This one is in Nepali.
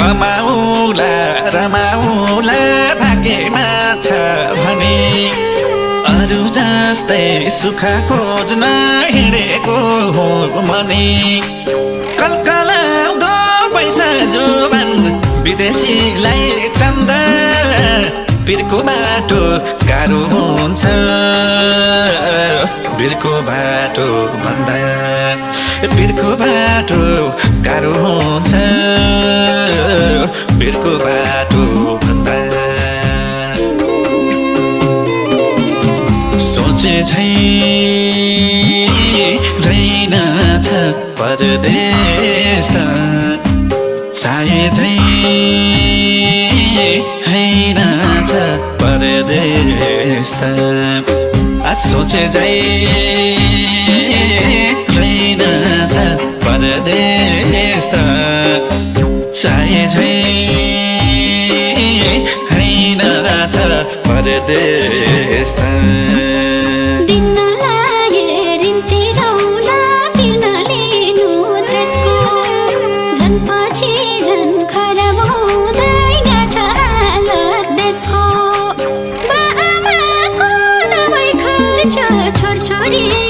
रमाउला रमाउला भाग्यमा छ भने अरू जस्तै सुख खोज्न हिँडेको हो मनी कलकलाउँदो पैसा जुबान विदेशीलाई चन्द बिर्को बाटो गाह्रो हुन्छ बिर्को बाटो भन्दा बिर्को बाटो गाह्रो हुन्छ बिर्को बाटो भन्दा सोचे झै रहेनछ परदेश चाहे झै हैनछ परदेश सोचे झै रहेनछ परदेश चाहे झै हैनछ परदेश छोरी